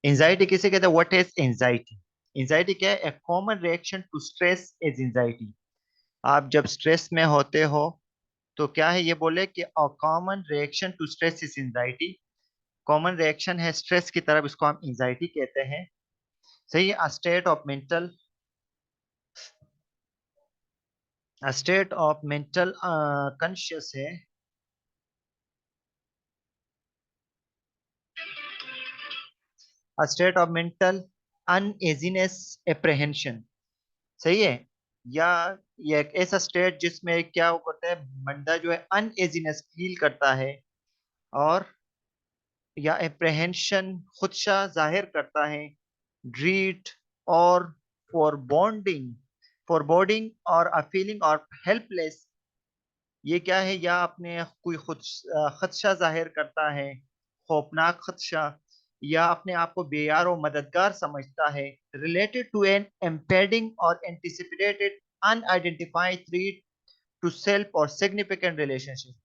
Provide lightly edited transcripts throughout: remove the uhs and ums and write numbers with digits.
Anxiety किसे कहते हैं? What is anxiety? एंजाइटी क्या है? A common reaction to stress is anxiety. आप जब स्ट्रेस में होते हो तो क्या है, ये बोले कि common reaction to stress is anxiety. Common reaction है स्ट्रेस की तरफ, इसको हम एंजाइटी कहते हैं। सही है। स्टेट ऑफ मेंटल कॉन्शियस है। State of mental uneasiness apprehension. सही है। या ये एक ऐसा स्टेट जिसमें क्या करता है, बंदा जो है अनएजीनेस फील करता है, और या एप्रहेंशन खुदशा जाहिर करता है, ड्रीट और फोरबॉन्डिंग, फोरबोर्डिंग और अ फीलिंग और हेल्पलेस। ये क्या है? या अपने कोई खुद खदशा जाहिर करता है, खौफनाक खदशा, या अपने आप को बेयार और मददगार समझता है। रिलेटेड टू एन एम्पेडिंग और anticipated unidentified threat to self और सिग्निफिकेंट रिलेशनशिप।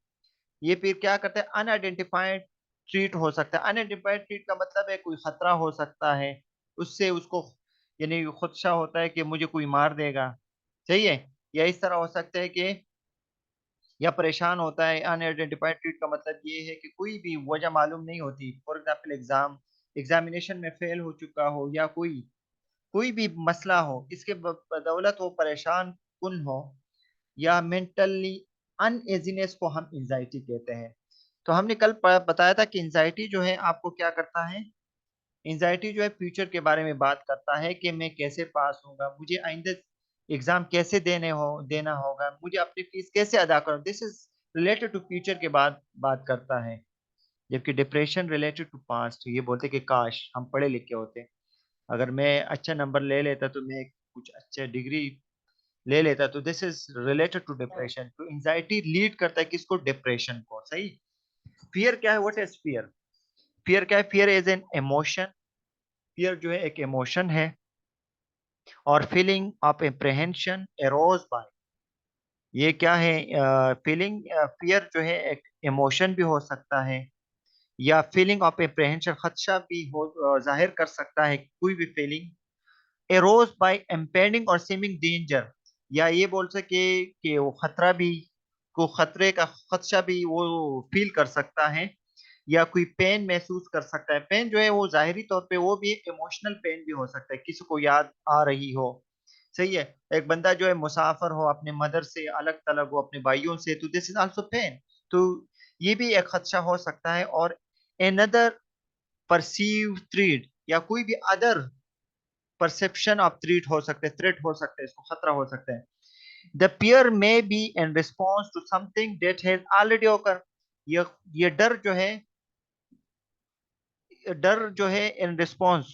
ये फिर क्या करते हैं? अनआइडेंटिफाइड ट्रीट हो सकता है। अनआइडेंटिफाइड ट्रीट का मतलब है कोई खतरा हो सकता है, उससे उसको यानी खुदशा होता है कि मुझे कोई मार देगा। सही है। या इस तरह हो सकता है कि या परेशान होता है। अनआइडेंटिफाइड ट्रीट का मतलब ये है कि कोई भी वजह मालूम नहीं होती। फॉर एग्जाम्पल एग्जामिनेशन में फेल हो चुका हो, या कोई कोई भी मसला हो, इसके बदौलत वो परेशान कुन हो, या मेंटली अनएजीनेस को हम एंजाइटी कहते हैं। तो हमने कल बताया था कि एंजाइटी जो है आपको क्या करता है। एंजाइटी जो है फ्यूचर के बारे में बात करता है कि मैं कैसे पास होऊंगा, मुझे आइंदा एग्जाम कैसे देना होगा, मुझे अपनी फीस कैसे अदा करूँ। This is related to future के बाद बात करता है। जबकि डिप्रेशन रिलेटेड टू पास्ट, ये बोलते कि काश हम पढ़े लिखे होते, अगर मैं अच्छा नंबर ले लेता तो मैं कुछ अच्छा डिग्री ले लेता। तो this is related to depression. तो एंजाइटी लीड करता है किसको? डिप्रेशन को। सही। फियर क्या है? What is fear? फियर क्या है? Fear is an emotion. Fear जो है एक इमोशन है, और फीलिंग ऑफ एप्रहेंशन एरोज बाय। ये क्या है? फीलिंग, फियर जो है एक इमोशन भी हो सकता है, या फीलिंग ऑफ एप्रहेंशन खदशा भी हो, जाहिर कर सकता है कोई भी फीलिंग। एरोज बाय इम्पेंडिंग और सीमिंग डेंजर, या ये बोल सके कि वो खतरा भी, को खतरे का खदशा भी वो फील कर सकता है, या कोई पेन महसूस कर सकता है। पेन जो है वो जाहिरी तौर पे वो भी इमोशनल पेन भी हो सकता है, किसी को याद आ रही हो। सही है। एक बंदा जो है मुसाफर हो, अपने मदर से अलग थलग हो, अपने भाइयों से, तो दिस इज आल्सो पेन। तो ये भी एक खदशा हो सकता है। और एनदर परसीव थ्रेट, या कोई भी अदर परसेप्शन ऑफ थ्रेट हो सकते हैं, थ्रेट हो सकते हैं, इसको खतरा हो सकता है। The fear may be in response to something that has already occur. ये ये डर जो है इन रिस्पॉन्स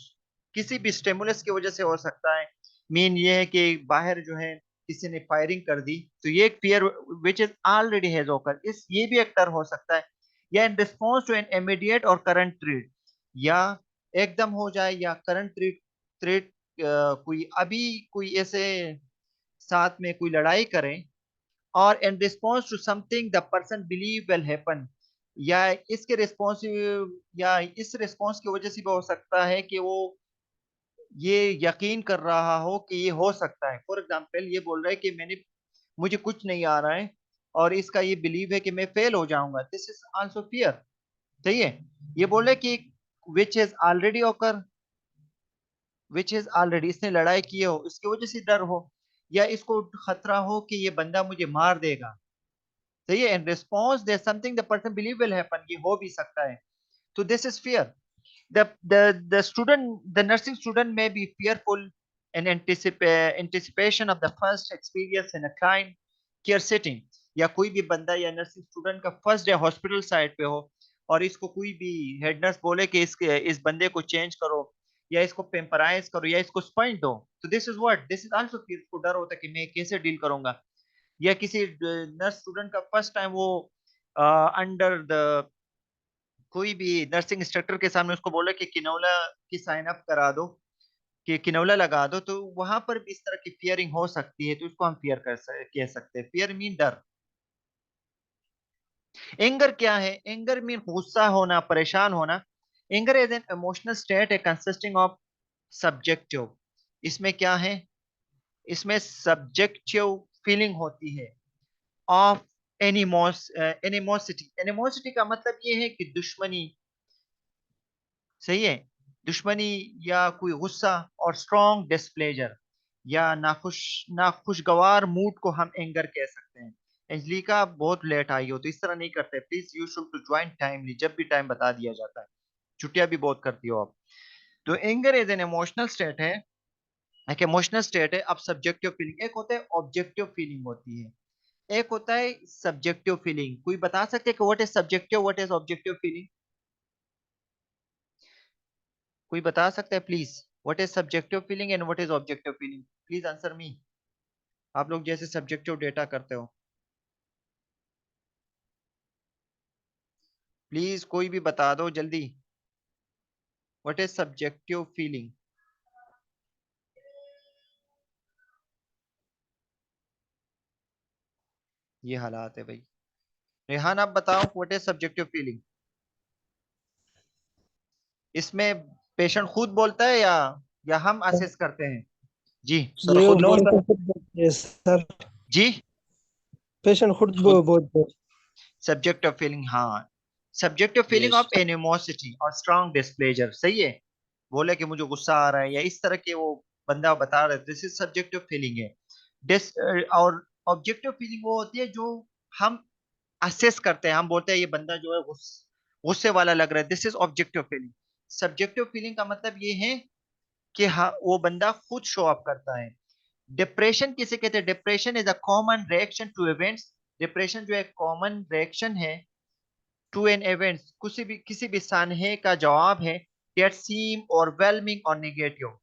किसी भी स्टिमुलस की वजह से हो सकता है। मीन ये है कि बाहर जो है किसी ने फायरिंग कर दी, तो ये एक fear which is already has ओकर, इस ये भी एक डर हो सकता है। या in response to an immediate और करंट थ्रेट, या एकदम हो जाए, या करंट थ्रेट थ्रेट कोई अभी कोई ऐसे साथ में कोई लड़ाई करें, और in response to something the person believe will happen, या इसके रिस्पॉन्स, या इस रिस्पॉन्स की वजह से भी हो सकता है कि वो ये यकीन कर रहा हो कि ये हो सकता है। फॉर एग्जाम्पल ये बोल रहा है कि मैंने मुझे कुछ नहीं आ रहा है, और इसका ये बिलीव है कि मैं फेल हो जाऊंगा। This is also fear. सही है। ये बोल रहे कि which is already occur, which is already, इसने लड़ाई की हो, इसकी वजह से डर हो, या इसको खतरा हो कि ये बंदा मुझे मार देगा। सही है। In response there something the person believe will happen, ये हो भी सकता है। तो this is fear. The student, the nursing student may be fearful in anticipation of the first experience in a client care setting। या कोई भी बंदा या नर्सिंग स्टूडेंट का फर्स्ट डे हॉस्पिटल साइड पे हो, और इसको कोई भी हेड नर्स बोले कि इस बंदे को चेंज करो, या इसको पेम्पराइज करो, या इसको स्पंज दो, तो this is what, this is also fear. को डर होता है कि मैं कैसे डील करूंगा। या किसी नर्स स्टूडेंट का फर्स्ट टाइम वो अंडर द कोई भी नर्सिंग इंस्ट्रक्टर के सामने उसको बोला कि किनौला की साइन अप करा दो, कि किनौला लगा दो, तो वहां पर भी इस तरह की फियरिंग हो सकती है। तो उसको हम कह सकते हैं। फियर मीन डर। एंगर क्या है? एंगर मीन गुस्सा होना, परेशान होना। Anger is an emotional state है कंसिस्टिंग ऑफ सब्जेक्टिव, इसमें क्या है, इसमें सब्जेक्टिव फीलिंग होती है ऑफ एनिमोसिटी। एनिमोसिटी का मतलब ये है कि दुश्मनी, सही है, दुश्मनी या कोई गुस्सा, और स्ट्रॉन्ग डिस्प्लेजर या नाखुशगवार मूड को हम एंगर कह सकते हैं। अंजलिका बहुत लेट आई हो तो इस तरह नहीं करते, please you should to join timely, जब भी टाइम बता दिया जाता है, छुट्टियां भी बहुत करती हो आप। तो anger is an emotional state है, एक इमोशनल स्टेट है। अब सब्जेक्टिव फीलिंग, एक होता है ऑब्जेक्टिव फीलिंग होती है, एक होता है सब्जेक्टिव फीलिंग। कोई बता सकते हैं कि what is subjective, what is objective feeling? कोई बता सकता है please, what is subjective feeling and what is objective feeling? Please answer me, आप लोग जैसे सब्जेक्टिव डेटा करते हो, प्लीज कोई भी बता दो जल्दी, व्हाट इज सब्जेक्टिव फीलिंग? ये हालात है भाई। रेहान आप बताओ, व्हाट इज सब्जेक्टिव फीलिंग? इसमें पेशेंट खुद बोलता है या हम असेस करते हैं? जी सर ये खुद बोल, पेशेंट खुद बोलते हैं सर। जी पेशेंट खुद खुद, बोलते हैं। सब्जेक्टिव फीलिंग, हाँ, subjective feeling yes. Of animosity और स्ट्रॉन्ग डिस्प्लेजर, सही है। बोले कि मुझे गुस्सा आ रहा है या इस तरह के वो बंदा बता रहा है, दिस इज सब्जेक्टिव फीलिंग है। डिस और ऑब्जेक्टिव फीलिंग वो होती है जो हम असेस करते हैं, हम बोलते हैं ये बंदा जो है गुस्से वाला लग रहा है, this is objective feeling. Subjective feeling का मतलब ये है कि हाँ वो बंदा खुद शो अप करता है। डिप्रेशन किसे कहते हैं? Depression is a common reaction to events, depression जो है कॉमन रिएक्शन है टू एन इवेंट, किसी भी सानहे का जवाब है दैट सीम ओवरवेलमिंग और नेगेटिव।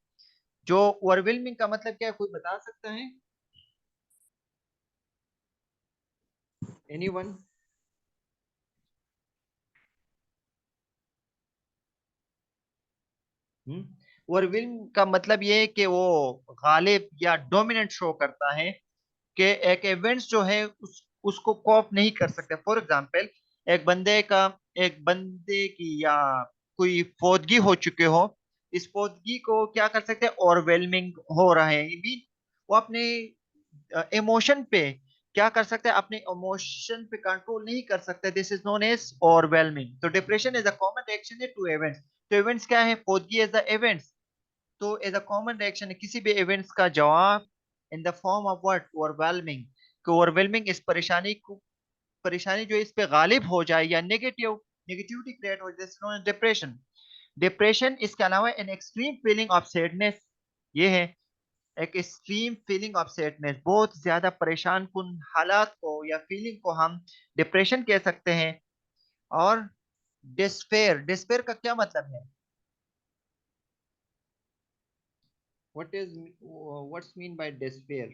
जो ओवरवेलमिंग का मतलब क्या है, कोई बता सकता है? एनीवन? ओवरवेलमिंग का मतलब ये है कि वो गालिब या डोमिनेंट शो करता है, कि एक इवेंट्स जो है उसको कॉप नहीं कर सकते। फॉर एग्जांपल, एक बंदे का एक बंदे की या कोई फौतगी हो चुके हो, इस फौतगी को क्या कर सकते हैं, ओवरवेलमिंग हो रहा है, ये भी वो अपने इमोशन पे क्या कर सकते हैं, अपने इमोशन पे कंट्रोल नहीं कर सकते, this is known as overwhelming. तो depression is a common reaction है टू इवेंट्स। तो इवेंट्स क्या है, फौतगी एज द इवेंट्स, तो एज अ कॉमन रिएक्शन है किसी भी इवेंट्स का जवाब in the form of what, overwhelming. कि ओवरवेलमिंग इस परेशानी को, परेशानी जो इस पे गालिब हो जाए या नेगेटिविटी क्रिएट हो जाए, डिप्रेशन। डिप्रेशन इसके अलावा an extreme feeling of sadness, ये है एक एक्सट्रीम फीलिंग ऑफ सैडनेस, बहुत ज्यादा परेशान कुन हालात को या फीलिंग को हम डिप्रेशन कह सकते हैं। और डिस्पेयर, डिस्पेयर का क्या मतलब है, what is, what's mean by despair?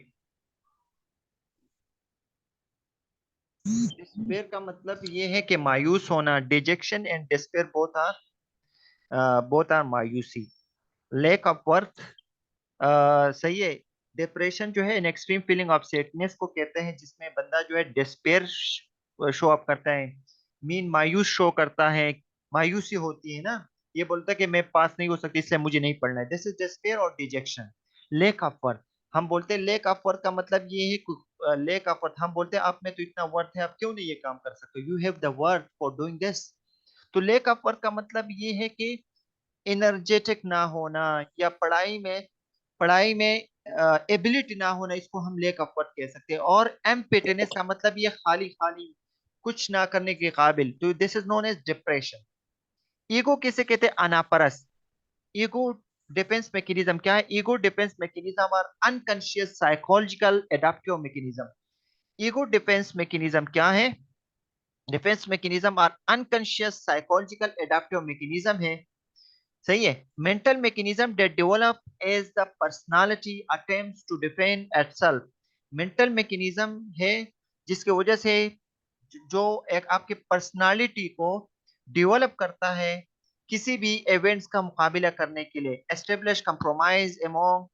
Despair का मतलब ये है कि मायूस होना, dejection and despair both are मायूसी, लैक ऑफ वर्थ, सही है। डिप्रेशन जो है in extreme feeling of sadness को कहते हैं, जिसमें बंदा जो है डिस्पेयर शो अप करता है, मीन मायूस शो करता है, मायूसी होती है ना, ये बोलता है कि मैं पास नहीं हो सकती इसलिए मुझे नहीं पढ़ना है, दिस इज डिस्पेयर और डिजेक्शन। लेक ऑफ वर्थ, हम बोलते हैं लेक ऑफ वर्थ का मतलब ये है, लेक ऑफ वर्थ हम बोलते हैं आप में तो इतना वर्थ है, आप क्यों नहीं ये काम कर सकते, you have the worth for doing this. तो लेक ऑफ वर्थ का मतलब ये है कि एनर्जेटिक ना होना, या पढ़ाई में एबिलिटी ना होना, इसको हम लेक ऑफ वर्थ कह सकते हैं। और एम्पिटीनेस का मतलब ये खाली खाली, कुछ ना करने के काबिल, तो this is known as depression. Ego किसे कहते हैं, अनापरस। ईगो डिफेंस मैकेनिज्म क्या है, ईगो डिफेंस मैकेनिज्म और unconscious psychological adaptive mechanism. Ego defence mechanism क्या है, डिफेंस मैकेनिज्म और अनकॉन्शियस साइकोलॉजिकल एडाप्टिव मैकेनिज्म है, सही है। Mental mechanism that develop as the personality attempts to defend itself. Mental mechanism है जिसकी वजह से जो एक आपकी पर्सनालिटी को डेवलप करता है किसी भी इवेंट्स का मुकाबला करने के लिए, establish compromise among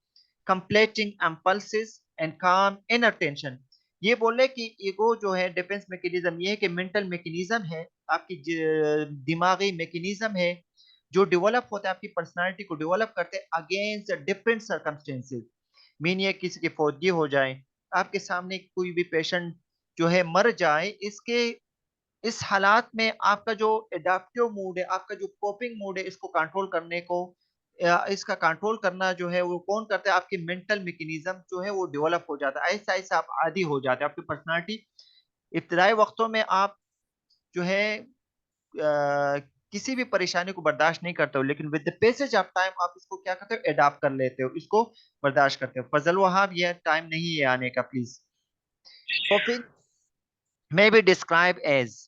competing impulses and calm inner tension. ये बोले कि ईगो जो है डिफेंस मैकेनिज्म, ये है कि मेंटल मैकेनिज्म है, आपकी दिमागी मैकेनिज्म है जो डेवलप होते हैं, आपकी पर्सनालिटी को डेवलप करते हैं अगेंस्ट डिफरेंट सर्कमस्टेंसेस। मीन ये किसी की फौतगी हो जाए, आपके सामने कोई भी पेशेंट जो है मर जाए, इसके इस हालात में आपका जो एडाप्टिव मूड है, आपका जो कोपिंग मूड है, इसको कंट्रोल करने को इसका कंट्रोल करना जो है वो कौन करता है? आपके मेंटल मैकेनिज्म जो है वो डेवलप हो जाता है, ऐसा ऐसा आप आदी हो जाते हैं। आपकी पर्सनालिटी इब्तदाई वक्तों में आप जो है किसी भी परेशानी को बर्दाश्त नहीं करते हो, लेकिन with the passage of time आप इसको क्या करते हो? अडॉप्ट कर लेते हो, इसको बर्दाश्त करते हो। फजल वहाब, ये टाइम नहीं है आने का, प्लीज। कोपिंग में बी डिस्क्राइब एज,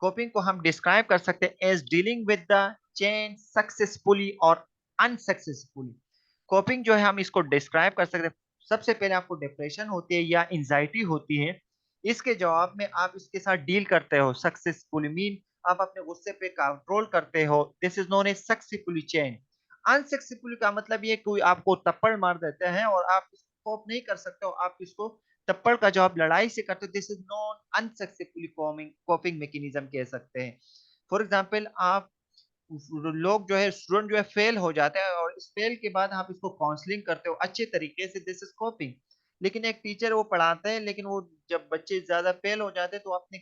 कोपिंग को हम डिस्क्राइब कर सकते हैं as dealing with the change successfully और अनसक्सेसफुली। कोपिंग जो है हम इसको डिस्क्राइब कर सकते हैं, सबसे पहले आपको डिप्रेशन होती है या एंजाइटी होती है, इसके जवाब में आप इसके साथ डील करते हो सक्सेसफुली, मीन आप अपने गुस्से पे कंट्रोल करते हो, this is known as successfully change. Unsuccessfully का मतलब ये कोई आपको थप्पड़ मार देते हैं और आप इसको कोप नहीं कर सकते हो, आप इसको थप्पड़ का जवाब लड़ाई से करते हो, this is non unsuccessfully coping mechanism कह सकते हैं। फॉर एग्जाम्पल, आप लोग जो है स्टूडेंट जो है फेल हो जाते हैं और इस फेल के बाद आप इसको काउंसलिंग करते हो अच्छे तरीके से, दिस इज कोपिंग। लेकिन एक टीचर वो पढ़ाते हैं, लेकिन वो जब बच्चे ज्यादा फेल हो जाते हैं तो अपने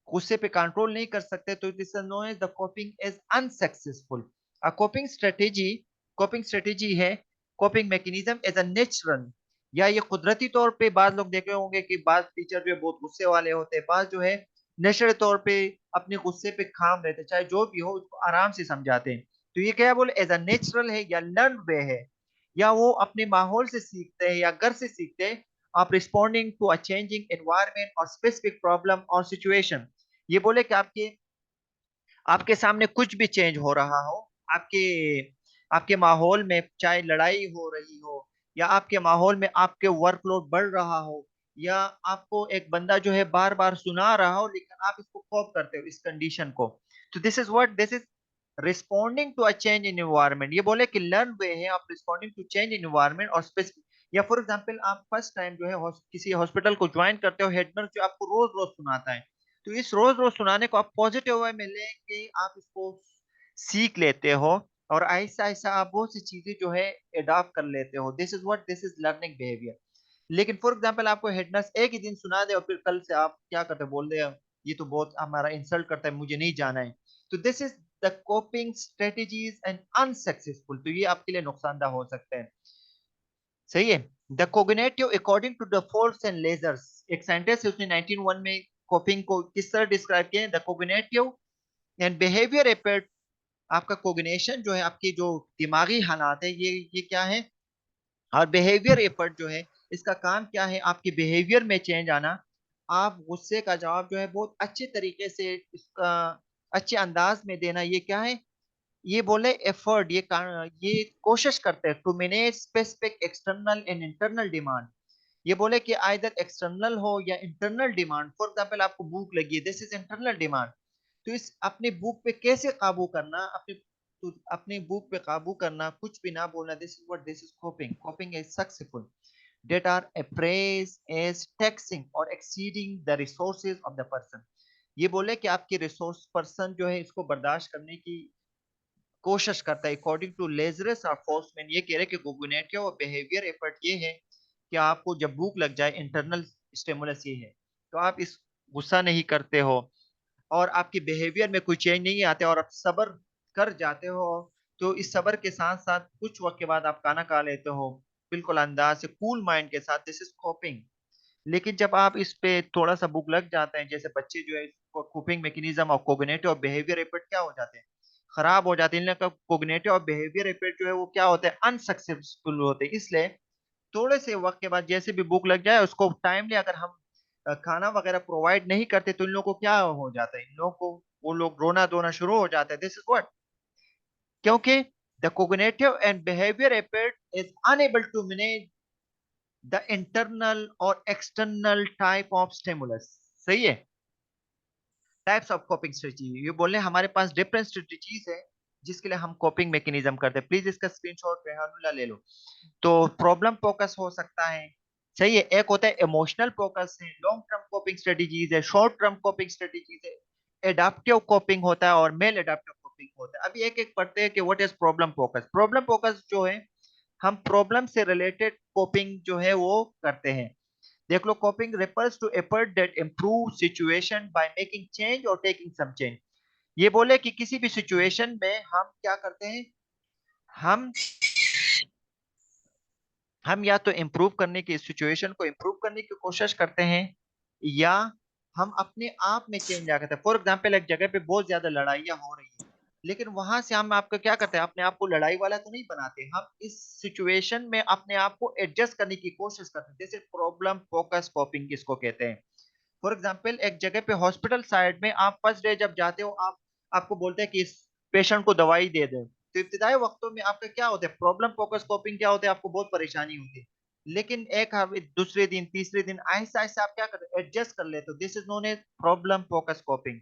गुस्से पे कंट्रोल नहीं कर सकते, तो this is known as the coping is unsuccessful. A coping strategy है, coping mechanism as a natural, या ये कुदरती तौर पे बाद लोग देखे होंगे कि बाद टीचर जो है बहुत गुस्से वाले होते हैं, बाद जो है नेचुरल तौर पे अपने गुस्से पे काम रहते हैं, चाहे जो भी हो उसको आराम से समझाते हैं। तो ये क्या बोले, एज अ नेचुरल है या लर्न वे है, या वो अपने माहौल से सीखते हैं या घर से सीखते हैं, आप responding to a changing environment और स्पेसिफिक प्रॉब्लम और सिचुएशन। ये बोले कि आपके आपके सामने कुछ भी चेंज हो रहा हो, आपके आपके माहौल में चाहे लड़ाई हो रही हो, या आपके माहौल में आपके वर्कलोड बढ़ रहा हो, या आपको एक बंदा जो है बार बार सुना रहा हो, लेकिन आप इसको कोप करते हो इस कंडीशन को, तो this is responding to a change in environment. ये बोले कि लर्न वे है आप responding to change in environment और स्पेसिफिक। या फॉर एग्जांपल, आप फर्स्ट टाइम जो है किसी हॉस्पिटल को ज्वाइन करते हो, हेड नर्स जो आपको रोज रोज सुनाता है, तो इस रोज रोज सुनाने को आप पॉजिटिव वे में लेके आप इसको सीख लेते हो, और ऐसा ऐसा आप बहुत सी चीजें जो है अडॉप्ट कर लेते हो, दिस इज लर्निंग बिहेवियर। लेकिन फॉर एग्जाम्पल, आपको हेड नर्स एक ही दिन सुना दे और फिर कल से आप क्या करते हो, बोल दे ये तो बहुत हमारा इंसल्ट करता है, मुझे नहीं जाना है, तो this is the coping strategies and unsuccessful, तो ये आपके लिए नुकसानदा हो सकते हैं। सही है। The cognitive according to the force and Lazarus, एक साइंटिस्ट है उसने 1901 में कोपिंग को किस तरह डिस्क्राइब किया, the cognitive and behaviour effort. आपका कोग्निशन जो है, आपकी जो दिमागी हालात है, ये क्या है, और बिहेवियर एफर्ट जो है, इसका काम क्या है, आपके बिहेवियर में चेंज आना, आप गुस्से का जवाब जो है बहुत अच्छे तरीके से इसका अच्छे अंदाज में देना, ये क्या है, ये बोले एफर्ट, ये कोशिश करते हैं to manage specific external and internal demand. ये बोले कि आइदर एक्सटर्नल हो या इंटरनल डिमांड। फॉर एग्जाम्पल, आपको भूख लगी है, दिस इज इंटरनल डिमांड, तो इस अपने भूख पे कैसे काबू करना, तो अपने भूख पे काबू करना, कुछ भी ना बोलना, this is coping. Coping is successful that are appraised as taxing or exceeding the resources of the person। ये बोले कि आपकी रिसोर्स पर्सन जो है इसको बर्दाश्त करने की कोशिश करता है। अकॉर्डिंग टू लेजरस और फोर्समैन, ये कह रहे हैं कि कोग्निटिव और बिहेवियर एफर्ट ये है कि आपको जब भूख लग जाए, इंटरनल स्टिमुलस ये है, तो आप इस गुस्सा नहीं करते हो और आपके बिहेवियर में कोई चेंज नहीं आते और आप सब्र कर जाते हो, तो इस सब्र के साथ साथ कुछ वक्त के बाद आप खाना खा लेते हो बिल्कुल अंदाज से, कूल माइंड के साथ, दिस इज कोपिंग। लेकिन जब आप इस पे थोड़ा सा भूख लग जाता है, जैसे बच्चे जो है, कोपिंग मैकेनिज्म और कोग्निटिव और बिहेवियर एफर्ट क्या हो जाते हैं, खराब हो जाते हैं। इनका कोग्निटिव और बिहेवियर एफर्ट जो है वो क्या होते हैं, अनसक्सेसफुल होते हैं। इसलिए थोड़े से वक्त के बाद जैसे भी भूख लग जाए, उसको टाइमली अगर हम खाना वगैरह प्रोवाइड नहीं करते, तो इन लोगों को क्या हो जाता है, इन लोगों को वो लोग रोना धोना शुरू हो जाता है, दिस इज व्हाट, क्योंकि the cognitive and behaviour effort is unable to manage the internal और एक्सटर्नल टाइप ऑफ स्टिमुलस। सही है। टाइप्स ऑफ कोपिंग स्ट्रेटजी, ये बोले हमारे पास डिफरेंट स्ट्रेटजीज है जिसके लिए हम कोपिंग मैकेनिज्म करते हैं। प्लीज इसका स्क्रीनशॉट रेहानुल्लाह ले लो। तो प्रॉब्लम फोकस हो सकता है, सही है, एक होता है इमोशनल फोकस है, लॉन्ग टर्म कोपिंग स्ट्रेटजीज है, शॉर्ट टर्म कोपिंग स्ट्रेटजीज है, एडाप्टिव कोपिंग होता है और मेल एडाप्टिव कोपिंग होता है। अभी एक एक पढ़ते हैं कि what is problem focus. Problem focus जो है, हम प्रॉब्लम से रिलेटेड कोपिंग जो है वो करते हैं। देख लो, coping refers to effort that improve situation by making change or taking some change। ये बोले कि किसी भी सिचुएशन में हम क्या करते हैं, हम हम या तो इम्प्रूव करने की, सिचुएशन को इम्प्रूव करने की कोशिश करते हैं, या हम अपने आप में चेंज आ करते हैं। फॉर एग्जाम्पल, एक जगह पे बहुत ज्यादा लड़ाइयाँ हो रही है, लेकिन वहां से हम आपका क्या करते हैं, अपने आप को लड़ाई वाला तो नहीं बनाते, हम इस सिचुएशन में अपने आप को एडजस्ट करने की कोशिश करते हैं। जैसे प्रॉब्लम फोकस कॉपिंग किसको कहते हैं। फॉर एग्जाम्पल, एक जगह पे हॉस्पिटल साइड में आप फर्स्ट डे जब जाते हो, आप आपको बोलते हैं कि इस पेशेंट को दवाई दे दे, तो इब्तिदाई वक्तों में आपका क्या होता है, प्रॉब्लम फोकस कॉपिंग क्या होता है, आपको बहुत परेशानी होती है। लेकिन एक दूसरे दिन तीसरे दिन आहिस्ता आहिस्ता आप क्या करते हो, एडजस्ट कर लेते हो। This is known as problem focus coping.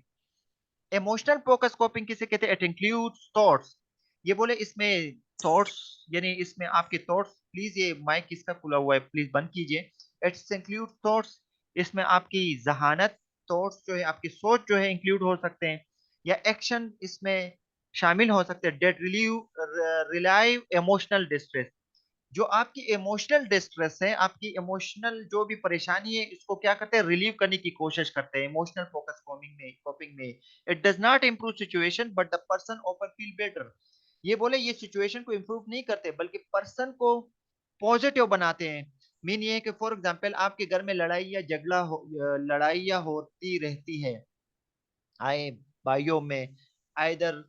Emotional focus coping किसे कहते हैं, इट इंक्लूड्स थॉट्स। ये बोले इसमें थॉट्स, यानी इसमें आपके थॉट्स, प्लीज ये माइक किसका खुला हुआ है प्लीज बंद कीजिए। इट्स इंक्लूड थॉट्स, इसमें आपकी जहानत, थॉट्स जो है आपकी सोच जो है इंक्लूड हो सकते हैं, या एक्शन इसमें शामिल हो सकते हैं। डेट रिलाइव इमोशनल डिस्ट्रेस, जो आपकी इमोशनल डिस्ट्रेस है, आपकी इमोशनल जो भी परेशानी है, इसको क्या करते हैं, रिलीव करने की कोशिश करते हैं इमोशनल फोकस कॉपिंग में। It does not improve situation but the person often feel better. ये बोले ये सिचुएशन को इम्प्रूव नहीं करते, बल्कि पर्सन को पॉजिटिव बनाते हैं। मीन ये है कि फॉर एग्जाम्पल, आपके घर में लड़ाइयाँ होती रहती है, आए भाइयों में, आइदर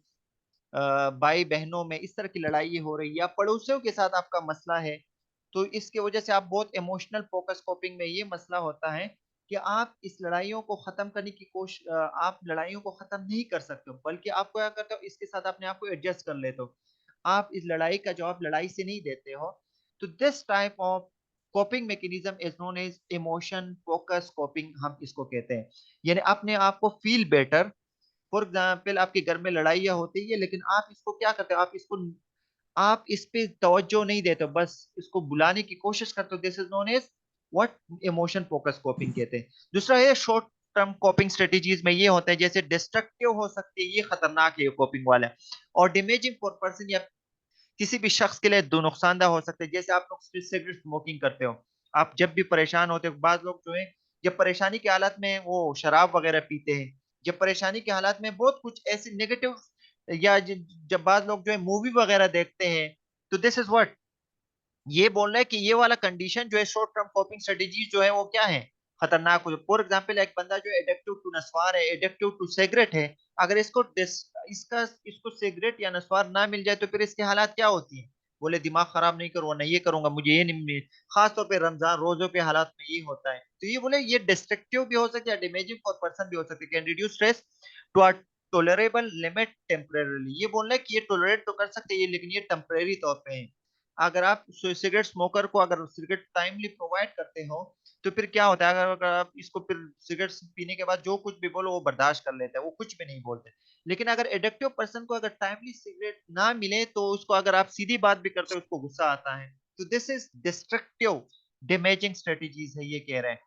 भाई बहनों में, इस तरह की लड़ाई हो रही है, या पड़ोसियों के साथ आपका मसला है, तो इसके वजह से आप बहुत इमोशनल फोकस कॉपिंग में, ये मसला होता है कि आप इस लड़ाइयों को खत्म करने की कोशिश, आप लड़ाइयों को खत्म नहीं कर सकते हो, बल्कि आप क्या करते हो, इसके साथ अपने आप को एडजस्ट कर लेते हो। आप इस लड़ाई का जवाब लड़ाई से नहीं देते हो। तो this type of coping mechanism is known as emotion focus coping, हम इसको कहते हैं। यानी अपने आप को फील बेटर। फॉर एग्जाम्पल, आपके घर में लड़ाइयाँ होती है, लेकिन आप इसको क्या करते हो, आप इस पे तवज्जो नहीं देते हो, बस इसको बुलाने की कोशिश करते हो। This is known as what emotion focus coping कहते हैं। दूसरा है शॉर्ट टर्म कॉपिंग स्ट्रेटेजीज में ये होता है, जैसे डिस्ट्रक्टिव हो सकती है, ये खतरनाक है कॉपिंग वाला, और डैमेजिंग फॉर पर्सन, या किसी भी शख्स के लिए दो नुकसानदा हो सकते हैं। जैसे आप लोग सिगरेट स्मोकिंग करते हो, आप जब भी परेशान होते हो, बाज लोग जो है जब परेशानी की हालत में वो शराब वगैरह पीते हैं, जब परेशानी की हालत में बहुत कुछ ऐसे नेगेटिव, या जब बाज लोग जो है मूवी वगैरह देखते हैं, तो दिस इज व्हाट, ये बोल रहा है कि ये वाला कंडीशन जो है, शॉर्ट टर्म कॉपिंग स्ट्रेटेजी जो है वो क्या है, खतरनाक हो। फॉर एग्जाम्पल, एक बंदा जो एडिक्टिव टू नस्वार है, एडिक्टिव टू सिगरेट है, अगर इसको सिगरेट या नस्वार ना मिल जाए, तो फिर इसकी हालात क्या होती है, बोले दिमाग खराब नहीं करूंगा, नहीं ये करूंगा, मुझे ये नहीं मिले। खास तौर पे रमजान रोजों के हालात में ये होता है। तो ये बोले ये डिस्ट्रक्टिव भी हो सकता है, डैमेजिंग फॉर पर्सन भी हो सकती है। Can reduce stress to a tolerable limit temporarily, ये बोल रहे हैं कि ये टोलरेट तो कर सकते हैं ये, लेकिन ये टेम्परेरी तौर पे है। अगर आप सिगरेट स्मोकर को अगर सिगरेट टाइमली प्रोवाइड करते हो, तो फिर क्या होता है, अगर आप इसको फिर सिगरेट पीने के बाद जो कुछ भी बोलो वो बर्दाश्त कर लेते हैं, वो कुछ भी नहीं बोलते। लेकिन अगर एडिक्टिव पर्सन को अगर टाइमली सिगरेट ना मिले, तो उसको अगर आप सीधी बात भी करते हो, उसको गुस्सा आता है। तो this is destructive damaging strategies है, ये कह रहे हैं।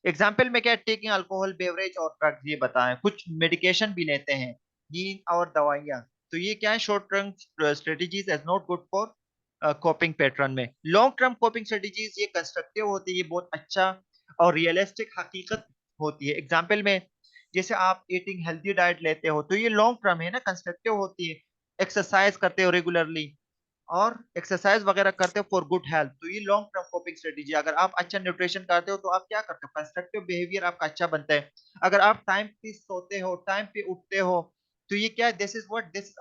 एग्जाम्पल में क्या, टेकिंग अल्कोहल बेवरेज और ड्रग्स, ये बताएं, कुछ मेडिकेशन भी लेते हैं, नींद और दवाइयाँ। तो ये क्या है, short term strategies as not good for coping pattern में। लॉन्ग टर्म कॉपिंग स्ट्रेटेजीज ये कंस्ट्रक्टिव होती है, ये बहुत अच्छा और रियलिस्टिक हकीकत होती है। एग्जाम्पल में, जैसे आप ईटिंग हेल्थी डाइट लेते हो, तो ये लॉन्ग टर्म है ना, कंस्ट्रक्टिव होती है। एक्सरसाइज करते हो रेगुलरली, और एक्सरसाइज वगैरह करते हो फॉर गुड हेल्थ, तो ये लॉन्ग टर्म कोपिंग स्ट्रेटेजी। अगर आप अच्छा न्यूट्रिशन करते हो, तो आप क्या करते हो, कंस्ट्रक्टिव बिहेवियर आपका अच्छा बनता है। अगर आप टाइम पे सोते हो, टाइम पे उठते हो, तो ये क्या है, this is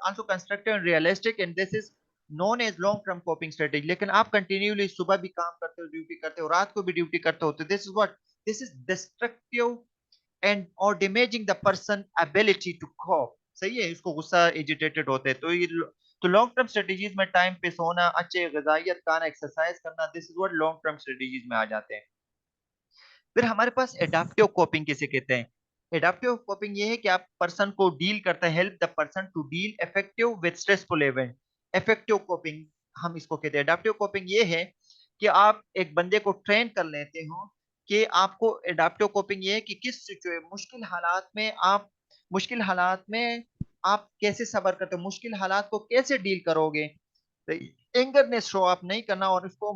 also constructive and realistic, and this is known as long term coping strategy. लेकिन आप कंटिन्यूली सुबह भी काम करते हो, ड्यूटी करते हो, रात को भी ड्यूटी करते हो, तो दिस इज डिस्ट्रक्टिव एंड और damaging the person ability to cope. सही है, इसको गुस्सा एजिटेटेड होते हैं। तो लॉन्ग टर्म स्ट्रेटेजीज में टाइम पे सोना, अच्छे गजाइयत खाना, एक्सरसाइज करना, this is what long term strategies में आ जाते हैं। फिर हमारे पास एडाप्टिव कोपिंग किसे कहते हैं। एडाप्टिव कोपिंग ये है कि आप पर्सन को डील करते हैं, help the person to deal effective with stressful event. Effective coping हम इसको कहते हैं। एडाप्टिव कोपिंग ये है कि आप एक बंदे को ट्रेन कर लेते हो, कि आपको एडाप्टिव कोपिंग ये है कि किस सिचुएशन, मुश्किल हालात में आप कैसे सब्र करते हो, मुश्किल हालात को कैसे डील करोगे। तो एंगरनेस शो अप नहीं करना और इसको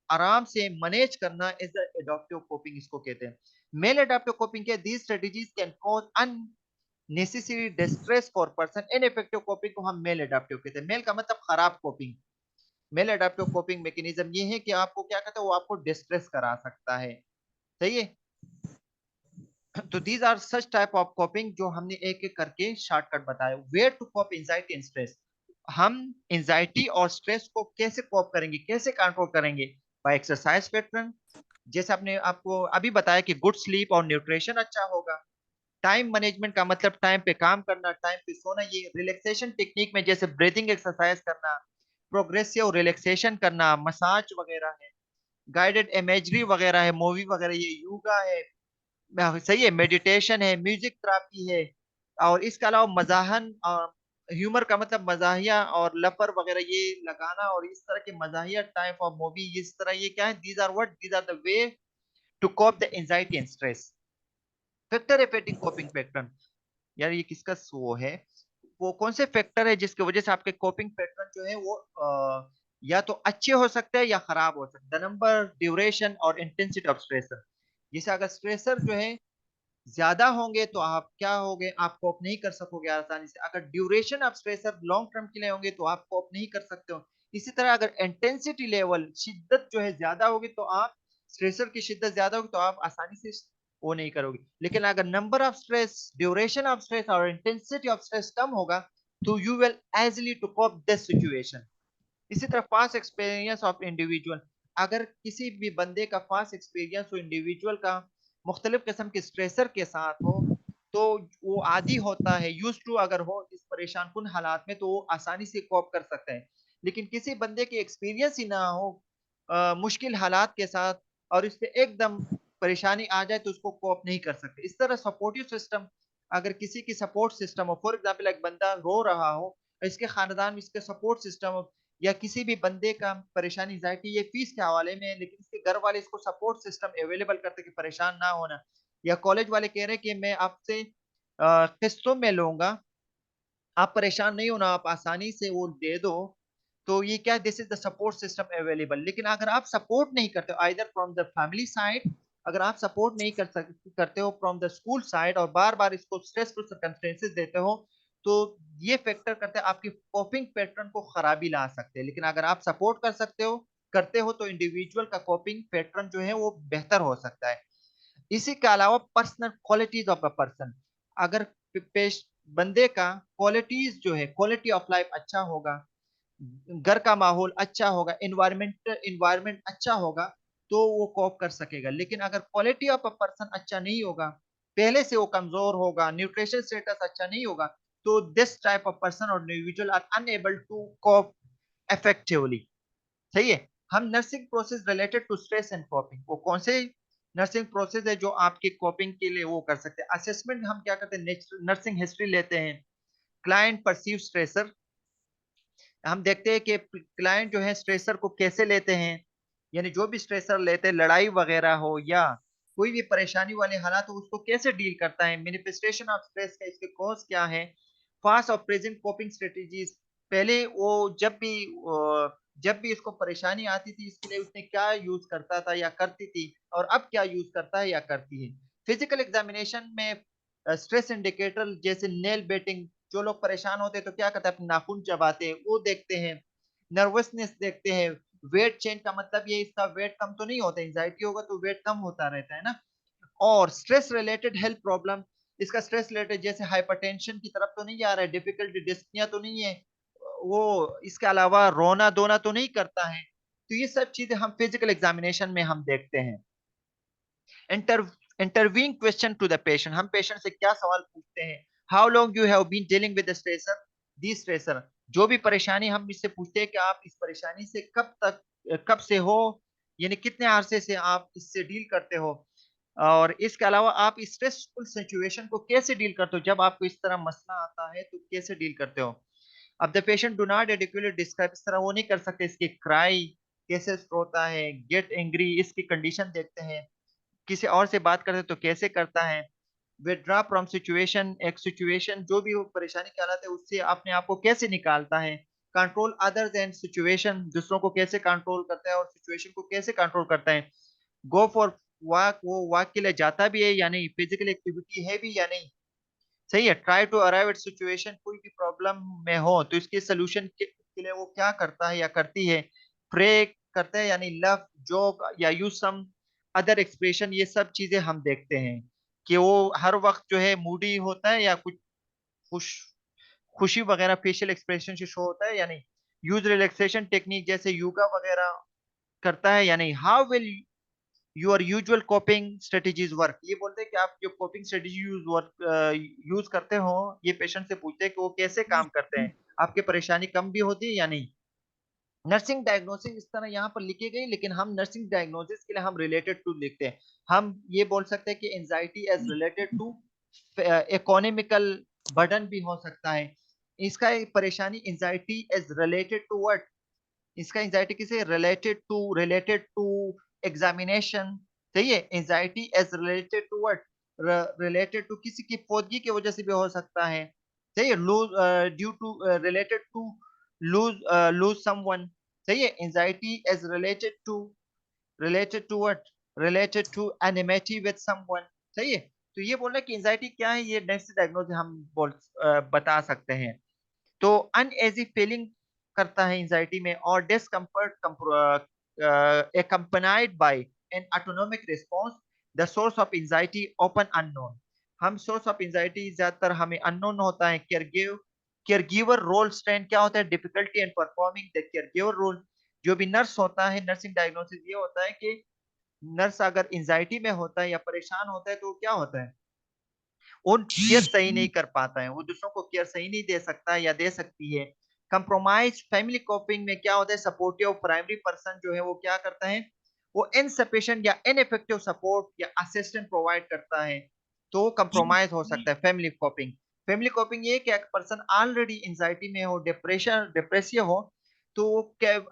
आराम से मैनेज करना इज द एडाप्टिव कोपिंग, इसको कहते हैं। मेल एडाप्टिव कोपिंग के these strategies can cause unnecessary distress for person. Ineffective coping को हम मेल एडाप्टिव कहते हैं। मेल का मतलब खराब coping. Maladaptive coping mechanism ये है कि आपको क्या कहता है, वो आपको डिस्ट्रेस करा सकता है। सही है। तो these are such type of coping जो हमने एक एक करके शॉर्टकट बताया। Where to cope anxiety and stress, हम एंजाइटी और स्ट्रेस को कैसे कॉप करेंगे, कैसे कंट्रोल करेंगे। बाय एक्सरसाइज पैटर्न, जैसे आपने आपको अभी बताया कि गुड स्लीप और न्यूट्रिशन अच्छा होगा। टाइम मैनेजमेंट का मतलब टाइम पे काम करना, टाइम पे सोना। ये रिलैक्सेशन टेक्निक में जैसे ब्रीथिंग एक्सरसाइज करना, प्रोग्रेसिव रिलैक्सेशन करना, मसाज वगैरह है, गाइडेड इमेजरी वगैरह है, मूवी वगैरह, ये योगा है। सही है, मेडिटेशन है, म्यूजिक थेरेपी है। और इसके अलावा मजाहन, ह्यूमर का मतलब मजाहिया और लफर वगैरह ये लगाना, और इस तरह के मजाहिया टाइप ऑफ मूवी, इस तरह ये क्या है, these are the way to cope the anxiety and stress. Factor affecting coping pattern, यार ये किसका वो है, वो कौन से फैक्टर है जिसकी वजह से आपके कोपिंग पैटर्न जो है वो या तो अच्छे हो सकते हैं या खराब हो सकते हैं। द नंबर, ड्यूरेशन और इंटेंसिटी ऑफ स्ट्रेसर। जैसे अगर स्ट्रेसर जो है ज्यादा होंगे तो आप क्या होगे, आप कोप नहीं कर सकोगे आसानी से। अगर duration of stressor long term के लिए होंगे तो आप कोप नहीं कर सकते हो। इसी तरह अगर इंटेंसिटी लेवल, शिद्दत जो है ज्यादा होगी तो आप, स्ट्रेसर की शिद्दत ज्यादा होगी तो आप आसानी से वो नहीं करोगे। लेकिन अगर number of stress, duration of stress और इंटेंसिटी ऑफ स्ट्रेस कम होगा तो you will easily to cope this situation। इसी तरह फास्ट एक्सपीरियंस ऑफ इंडिविजुअल, अगर किसी भी बंदे का फास्ट एक्सपीरियंस हो इंडिविजुअल का मुख्तलिफ किस्म के स्ट्रेसर के साथ हो, तो वो आदी होता है, यूज टू अगर हो इस परेशान कुन हालात में, तो वो आसानी से कोप कर सकते हैं। लेकिन किसी बंदे के एक्सपीरियंस ही ना हो मुश्किल हालात के साथ, और इस पे एकदम परेशानी आ जाए तो उसको कोप नहीं कर सकते। इस तरह सपोर्टिव सिस्टम, अगर किसी की सपोर्ट सिस्टम हो, फॉर एग्जाम्पल एक बंदा रो रहा हो, इसके खानदान में इसके सपोर्ट सिस्टम हो, या किसी भी बंदे का परेशानी एंजाइटी ये फीस के हवाले में है, लेकिन इसके घर वाले इसको सपोर्ट सिस्टम अवेलेबल करते कि परेशान ना होना, या कॉलेज वाले कह रहे हैं कि मैं आपसे किस्तों में लूंगा, आप परेशान नहीं होना, आप आसानी से वो दे दो, तो ये क्या, this is the support system available. लेकिन अगर आप सपोर्ट नहीं करते हो either from the family side, अगर आप सपोर्ट नहीं करते हो फ्रॉम द स्कूल साइड, और बार बार इसको स्ट्रेसफुल सर्कमस्टेंसेस देते हो, तो ये फैक्टर करते हैं आपकी कोपिंग पैटर्न को खराबी ला सकते हैं। लेकिन अगर आप सपोर्ट कर सकते हो, करते हो, तो इंडिविजुअल का कोपिंग पैटर्न जो है वो बेहतर हो सकता है। इसी के अलावा personal qualities of a person, अगर पेश बंदे का क्वालिटीज जो है, क्वालिटी ऑफ लाइफ अच्छा होगा, घर का माहौल अच्छा होगा, इन्वायरमेंट अच्छा होगा, तो वो कोप कर सकेगा। लेकिन अगर क्वालिटी ऑफ अ पर्सन अच्छा नहीं होगा, पहले से वो कमजोर होगा, न्यूट्रिशन स्टेटस अच्छा नहीं होगा, तो दिस टाइप ऑफ पर्सन और individual are unable to cope effectively. सही है। हम nursing process related to stress and coping, वो कौन से नर्सिंग प्रोसेस है जो आपके कॉपिंग के लिए वो कर सकते हैं। असेसमेंट हम क्या करते हैं, नर्सिंग हिस्ट्री लेते हैं, क्लाइंट परसीव स्ट्रेसर, हम देखते हैं कि क्लाइंट जो है स्ट्रेसर को कैसे लेते हैं, यानी जो भी स्ट्रेसर लेते हैं, लड़ाई वगैरह हो या कोई भी परेशानी वाले हालात हो, उसको कैसे डील करता है, मैनिफेस्टेशन ऑफ स्ट्रेस का, इसके कॉज क्या है, फास्ट और प्रेजेंट कोपिंग स्ट्रेटेजीज। पहले वो जब भी इसको परेशानी आती थी इसके लिए उसने क्या यूज करता था या करती थी, और अब क्या यूज करता है या करती है। फिजिकल एग्जामिनेशन में स्ट्रेस इंडिकेटर जैसे नेल बेटिंग, जो लोग परेशान होते हैं तो क्या करते हैं, अपने नाखून चबाते हैं, वो देखते हैं। नर्वसनेस देखते हैं। वेट चेंज का मतलब ये इसका वेट कम तो नहीं होता, एंजाइटी होगा तो वेट कम होता रहता है ना। और स्ट्रेस रिलेटेड हेल्थ प्रॉब्लम, इसका स्ट्रेस रिलेटेड जैसे हाइपरटेंशन की तरफ तो नहीं जा रहा है, डिफिकल्टी डिस्पनिया तो नहीं है, वो इसके अलावा रोना धोना तो नहीं करता है। तो ये सब चीजें हम फिजिकल एग्जामिनेशन में हम देखते हैं। Inter interviewing question to the patient, हम पेशेंट से क्या सवाल पूछते हैं। How long you have been dealing with stressor, the stressor, जो भी परेशानी हम इससे पूछते हैं कि आप इस परेशानी से कब से हो, यानी कितने अरसे से आप इससे डील करते हो। और इसके अलावा आप स्ट्रेसफुल सिचुएशन को कैसे डील करते हो, जब आपको इस तरह मसला आता है तो कैसे डील करते हो। अब the patient do not articulate describe, इस तरह वो नहीं कर सकते, इसकी क्राई कैसे होता है, गेट एंग्री, इसकी कंडीशन देखते हैं, किसी और से बात करते तो कैसे करता है। विदड्रॉ फ्रॉम सिचुएशन, एक सिचुएशन जो भी वो परेशानी की हालत है उससे अपने आप को कैसे निकालता है। कंट्रोल अदर देन सिचुएशन, दूसरों को कैसे कंट्रोल करता है और सिचुएशन को कैसे कंट्रोल करता है। गो फॉर वॉक, वो वॉक के लिए जाता भी है या नहीं, फिजिकल एक्टिविटी है भी या नहीं। सही है। Try to arrive at situation, कोई भी प्रॉब्लम में हो तो इसके सोल्यूशन के लिए वो क्या करता है या करती है। प्रे करते हैं यानी लव, जोक या यूज सम अदर एक्सप्रेशन, ये सब चीजें हम देखते हैं कि वो हर वक्त जो है मूडी होता है या कुछ खुश खुशी वगैरह फेशियल एक्सप्रेशन से शो होता है या नहीं। यूज रिलैक्सेशन टेक्निक जैसे योगा वगैरह करता है या नहीं। How will your usual coping strategies work, ये बोलते हैं कि आप जो कोपिंग स्ट्रेटेजी यूज करते हो, ये पेशेंट से पूछते हैं कि वो कैसे काम करते हैं, आपकी परेशानी कम भी होती है या नहीं। नर्सिंग डायग्नोसिस इस तरह यहाँ पर लिखी गई, लेकिन हम नर्सिंग डायग्नोसिस के लिए हम रिलेटेड टू लिखते हैं। हम ये बोल सकते हैं कि anxiety as related to economical burden भी हो सकता है। इसका एक परेशानी anxiety as related to what, इसका एंजाइटी किसे रिलेटेड टू एग्जामिनेशन। सही है। Anxiety as related to what, related to किसी की फौतगी की वजह से भी हो सकता है। सही है। Lose due to related to lose lose someone. सही है। Anxiety as related to what, related to enmity with someone. सही है। तो ये बोल रहे हैं कि एंजाइटी क्या है, ये नेक्स्ट डायग्नोसिस हम बता सकते हैं। तो अनएजी फीलिंग करता है एंजाइटी में, और discomfort accompanied by an autonomic response, the source of anxiety often unknown। हम सोर्स ऑफ एंजाइटी ज्यादातर हमें अननोन होता है। केयर गिवर रोल स्ट्रेन क्या होता है, difficulty in performing the care giver role. जो भी नर्स होता है, नर्सिंग डायग्नोसिस ये होता है कि नर्स अगर एंजाइटी में होता है या परेशान होता है तो क्या होता है, वो केयर सही नहीं कर पाता है, वो दूसरों को केयर सही नहीं दे सकता या दे सकती है। कंप्रोमाइज फैमिली कोपिंग में क्या होता है, सपोर्टिव प्राइमरी पर्सन जो है वो क्या करता है, वो इनसफिशिएंट या इनइफेक्टिव सपोर्ट या असिस्टेंट प्रोवाइड करता है। तो कंप्रोमाइज हो सकता है फैमिली कोपिंग। फैमिली कोपिंग ये कि एक पर्सन ऑलरेडी एंजाइटी में हो, डिप्रेशन डिप्रेसिव हो, तो वो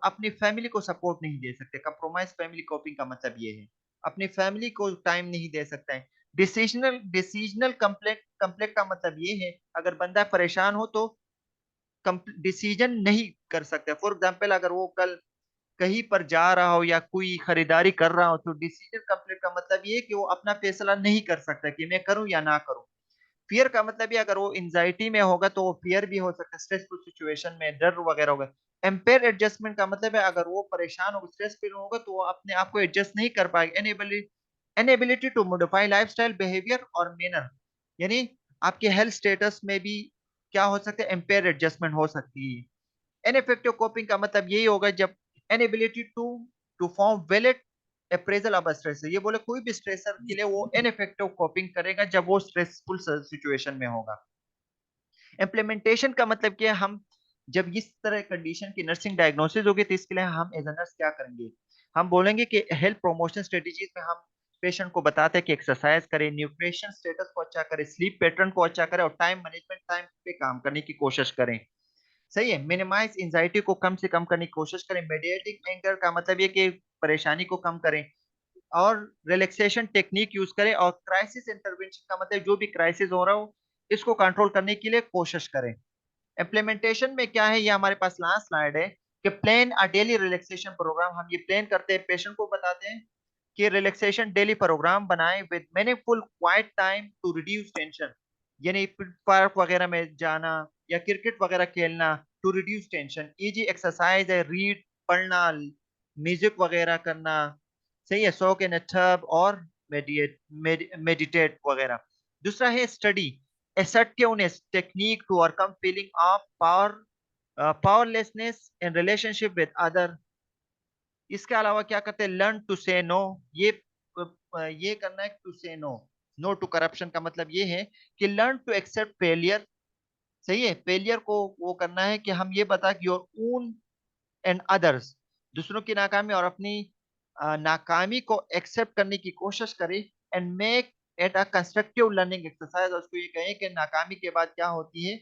अपनी फैमिली को सपोर्ट नहीं दे सकते। कंप्रोमाइज फैमिली कोपिंग का मतलब ये है, अपनी फैमिली को टाइम नहीं दे सकता है। डिसीजनल कंप्लेक्ट कंप्लेक्ट का मतलब ये है, अगर बंदा परेशान हो तो डिसीजन नहीं कर सकता। फॉर एग्जाम्पल अगर वो कल कहीं पर जा रहा हो या कोई खरीदारी कर रहा हो, तो डिसीजन कंप्लेक्ट का मतलब ये है कि वो अपना फैसला नहीं कर सकता कि मैं करूं या ना करूं। फियर का मतलब ये, अगर वो एंजाइटी में होगा तो वो फियर भी हो सकता है, स्ट्रेसफुल सिचुएशन में डर वगैरह होगा। एम्पेयर एडजस्टमेंट का मतलब है, अगर वो परेशान होगा, स्ट्रेस फील होगा, तो वो अपने आप को एडजस्ट नहीं कर पाएगा। एनेबिलिटी टू मॉडिफाई लाइफस्टाइल बिहेवियर और मैनर, यानी आपके हेल्थ स्टेटस में भी क्या हो सकता है, एम्पेयर एडजस्टमेंट हो सकती है। इनइफेक्टिव कोपिंग का मतलब यही होगा जब inability to form valid appraisal of stress, ये बोले कोई भी स्ट्रेसर के लिए वो इनइफेक्टिव कोपिंग करेगा जब वो स्ट्रेसफुल सिचुएशन में होगा। इम्प्लीमेंटेशन का मतलब क्या है, हम जब इस तरह कंडीशन की नर्सिंग डायग्नोसिस होगी तो इसके लिए हम एज नर्स क्या करेंगे, हम बोलेंगे कि हेल्थ प्रमोशन स्ट्रेटेजीज में हम पेशेंट को बताते हैं कि एक्सरसाइज करें, न्यूट्रिशन स्टेटस को अच्छा करें, स्लीप पैटर्न को अच्छा करें और टाइम मैनेजमेंट, टाइम पे काम करने की कोशिश करें। सही है। मिनिमाइज एंजाइटी को कम से कम करने की कोशिश करें। मेडिएटिंग एंगर का मतलब ये कि परेशानी को कम करें और रिलैक्सेशन टेक्निक यूज करें। और क्राइसिस इंटरवेंशन का मतलब जो भी क्राइसिस हो रहा हो इसको कंट्रोल करने के लिए कोशिश करें। इम्प्लीमेंटेशन में क्या है, ये हमारे पास लास्ट स्लाइड है कि plan a daily relaxation programme. हम ये प्लान करते हैं, पेशेंट को बताते हैं कि रिलैक्सेशन डेली प्रोग्राम बनाएं with meaningful quiet time to reduce tension, यानी पार्क वगैरह में जाना या क्रिकेट वगैरह खेलना to reduce tension. Easy exercise है, रीड, पढ़ना, म्यूजिक वगैरह करना। सही है। सो के टब और मेडिटेट वगैरह। दूसरा है study assertiveness technique to overcome feeling of powerlessness in relationship with other. इसके अलावा क्या करते हैं, लर्न टू से नो। ये ये करना है टू से नो। नो टू करप्शन का मतलब ये है कि लर्न टू एक्सेप्ट फेलियर। सही है। फेलियर को वो करना है कि हम ये बता कि योर ओन एंड अदर्स, दूसरों की नाकामी और अपनी नाकामी को एक्सेप्ट करने की कोशिश करें। And make at a constructive learning exercise, और उसको ये कहें कि नाकामी के बाद क्या होती है,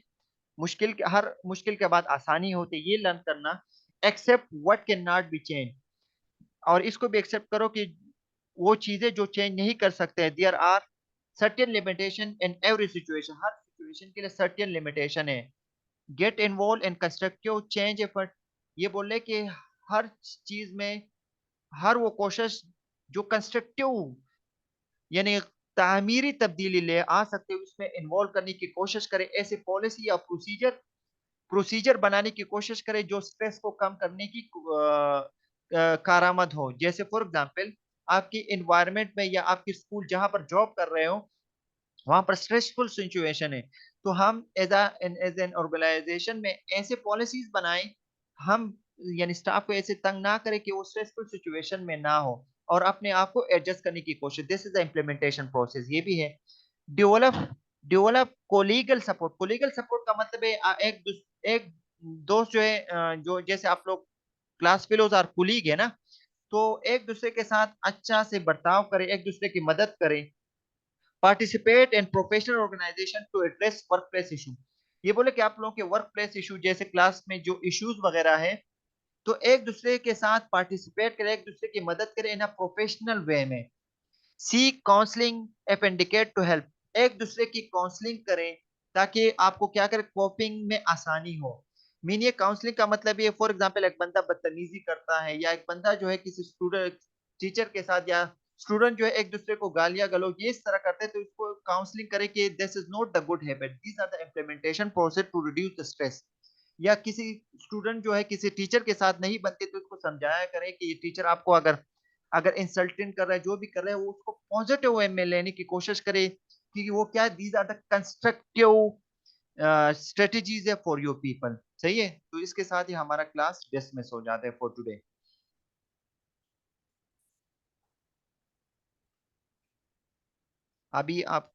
हर मुश्किल के बाद आसानी होती है, ये लर्न करना। Accept what can not be change, और इसको भी एक्सेप्ट करो कि वो चीजें जो चेंज नहीं कर सकते हैं, there are certain limitation in every situation, हर सिचुएशन के लिए सर्टेन लिमिटेशन है। Get involve in constructive change effort, ये बोल रहे कि हर चीज में, हर वो कोशिश जो कंस्ट्रक्टिव यानी तामीरी तब्दीली ले आ सकते हो, उसमें इन्वॉल्व करने की कोशिश करें। ऐसे पॉलिसी या प्रोसीजर प्रोसीजर बनाने की कोशिश करें जो स्ट्रेस को कम करने की कारामद हो। जैसे फॉर एग्जांपल, आपकी इन्वायरमेंट में या आपकी स्कूल जहां पर जॉब कर रहे हो, वहां पर स्ट्रेसफुल सिचुएशन है, तो हम एज एन ऑर्गेनाइजेशन में ऐसे पॉलिसीज बनाएं, हम यानी स्टाफ को ऐसे तंग ना करें कि वो स्ट्रेसफुल सिचुएशन में ना हो, और अपने आप को एडजस्ट करने की कोशिश। This is the implementation process. ये भी है डेवलप डेवलप कोलीगल सपोर्ट। कोलीगल सपोर्ट का मतलब है एक दोस्त जो है, जो जैसे आप लोग क्लास फेलोज और कुलीग है ना, तो एक दूसरे के साथ अच्छा से बर्ताव करें, एक दूसरे की मदद करें। Participate in professional organisation to address work place issue, ये बोले कि आप लोगों के वर्क प्लेस इशू जैसे क्लास में जो इश्यूज वगैरह है, तो एक दूसरे के साथ पार्टिसिपेट करें, एक दूसरे की मदद करें इन अ प्रोफेशनल वे में। Seek counselling if indicate to help, एक दूसरे की काउंसलिंग करें ताकि आपको क्या करें, कोपिंग में आसानी हो। मीन ये काउंसलिंग का मतलब ये, फॉर एग्जांपल एक बंदा बदतमीजी करता है, या एक बंदा जो है किसी स्टूडेंट टीचर के साथ, या स्टूडेंट जो है एक दूसरे को गालियां गलौज ये इस तरह करते हैं, तो इसको काउंसलिंग करें कि this is not the good habit, these are the implementation process to reduce the stress. या किसी स्टूडेंट जो है किसी टीचर के साथ नहीं बनते, तो उसको समझाया करें कि ये टीचर आपको अगर अगर इंसल्टिंग कर रहा है, जो भी कर रहा है, वो उसको पॉजिटिव वे में लेने की कोशिश करे, क्योंकि वो क्या, these are the constructive strategies है फॉर योर पीपल। सही है, तो इसके साथ ही हमारा क्लास डिसमिस हो जाता है फॉर टुडे। अभी आप